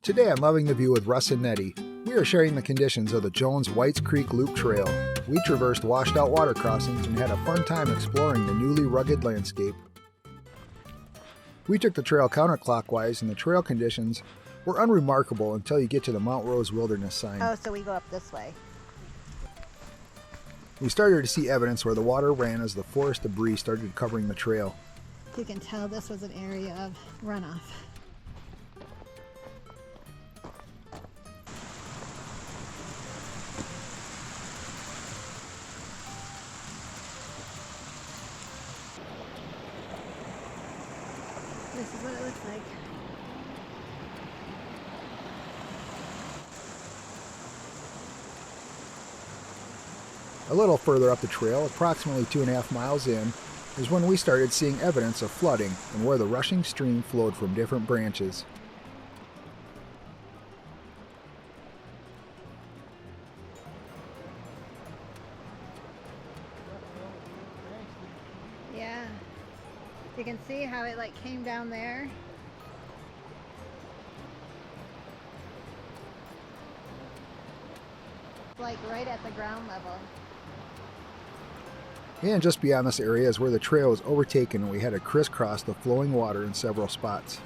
Today on Loving the View with Russ and Netty, we are sharing the conditions of the Jones Whites Creek Loop Trail. We traversed washed out water crossings and had a fun time exploring the newly rugged landscape. We took the trail counterclockwise and the trail conditions were unremarkable until you get to the Mount Rose Wilderness sign. Oh, so we go up this way. We started to see evidence where the water ran as the forest debris started covering the trail. You can tell this was an area of runoff. This is what it looks like. A little further up the trail, approximately 2.5 miles in, is when we started seeing evidence of flooding and where the rushing stream flowed from different branches. Yeah. You can see how it like came down there. Like right at the ground level. And just beyond this area is where the trail was overtaken and we had to crisscross the flowing water in several spots.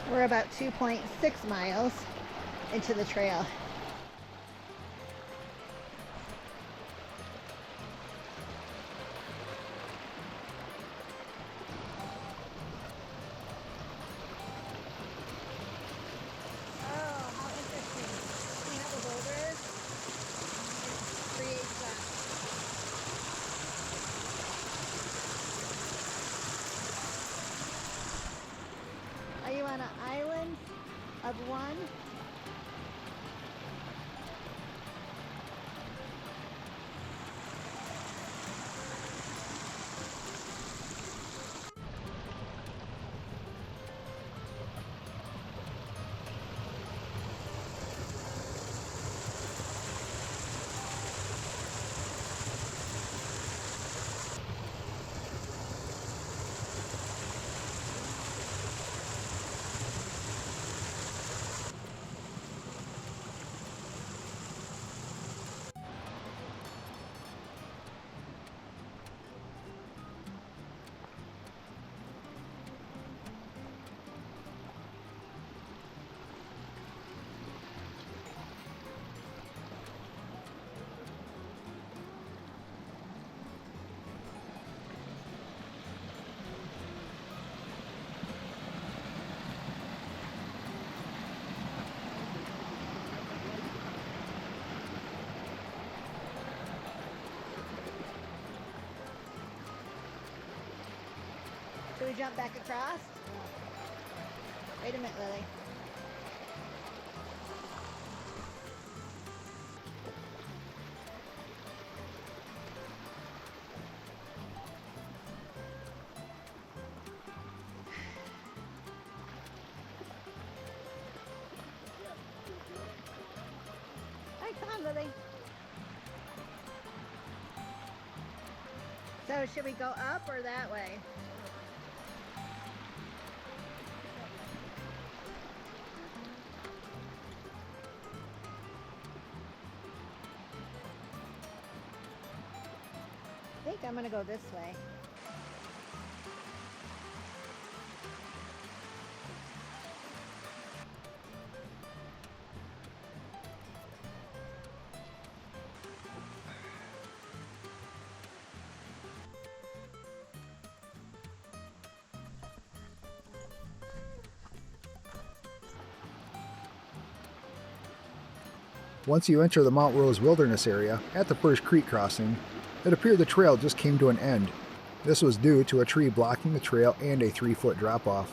We're about 2.6 miles into the trail. Are you on an island of one? Should we jump back across? Wait a minute, Lily. Hey, come on, Lily. So should we go up or that way? I think I'm gonna go this way. Once you enter the Mount Rose Wilderness area, at the first creek crossing, it appeared the trail just came to an end. This was due to a tree blocking the trail and a 3-foot drop-off.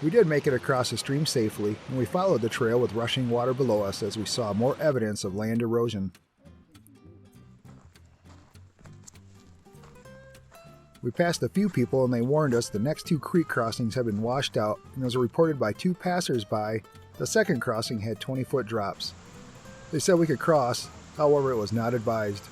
We did make it across the stream safely, and we followed the trail with rushing water below us as we saw more evidence of land erosion. We passed a few people and they warned us the next 2 creek crossings had been washed out, and as reported by 2 passers-by, the second crossing had 20-foot drops. They said we could cross, however it was not advised.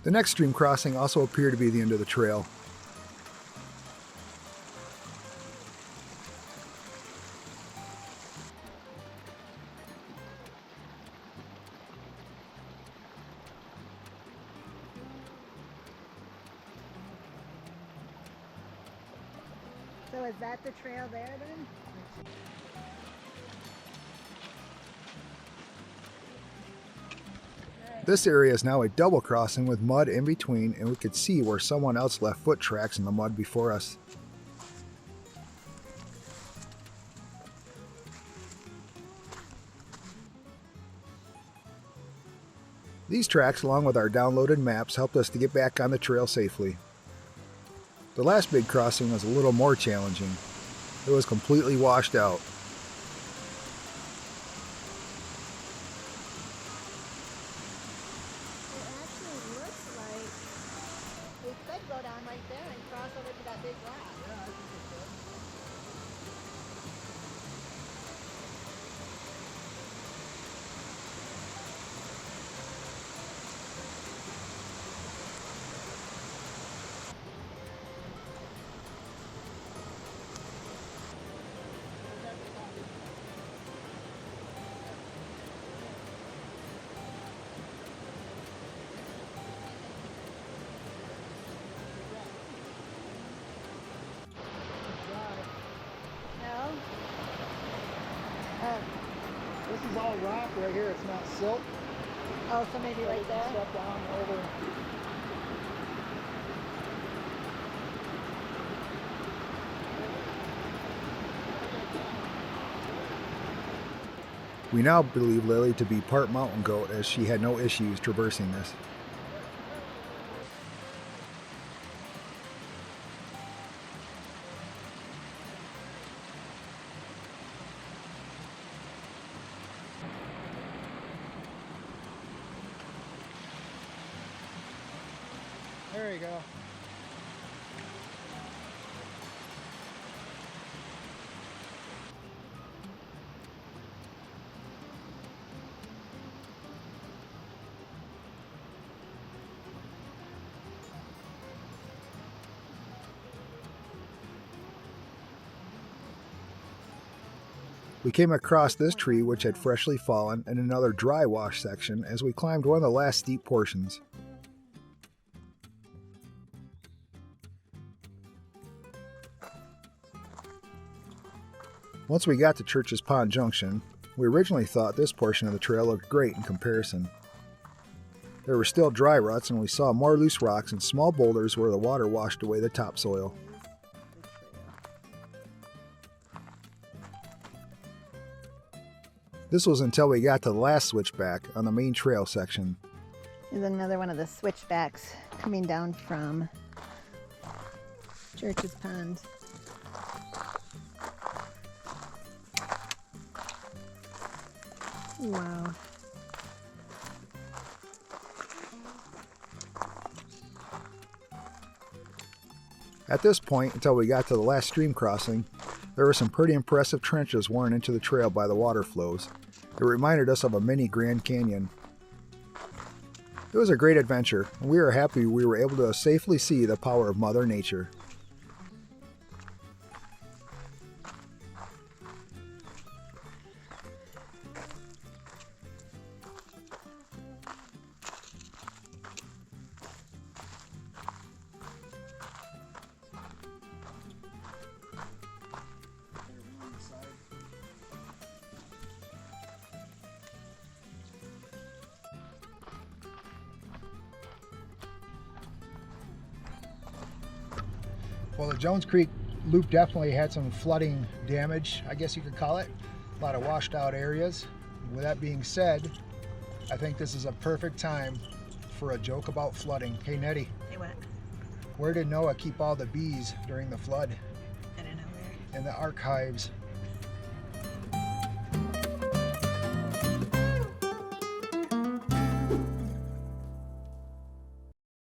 The next stream crossing also appeared to be the end of the trail. So is that the trail there then? This area is now a double crossing with mud in between, and we could see where someone else left foot tracks in the mud before us. These tracks, along with our downloaded maps, helped us to get back on the trail safely. The last big crossing was a little more challenging. It was completely washed out. Go down right there and cross over to that big rock. Yeah, I think it could. This is all rock right here, it's not silt. Oh, so maybe right there? Step down over. We now believe Lily to be part mountain goat, as she had no issues traversing this. There you go. We came across this tree which had freshly fallen and another dry wash section as we climbed one of the last steep portions. Once we got to Church's Pond Junction, we originally thought this portion of the trail looked great in comparison. There were still dry ruts and we saw more loose rocks and small boulders where the water washed away the topsoil. This was until we got to the last switchback on the main trail section. Here's another one of the switchbacks coming down from Church's Pond. Wow. At this point, until we got to the last stream crossing, there were some pretty impressive trenches worn into the trail by the water flows. It reminded us of a mini Grand Canyon. It was a great adventure, and we are happy we were able to safely see the power of Mother Nature. Well, the Jones Creek Loop definitely had some flooding damage, I guess you could call it. A lot of washed out areas. With that being said, I think this is a perfect time for a joke about flooding. Hey Nettie, Hey, what? where did Noah keep all the bees during the flood? I don't know where. In the archives.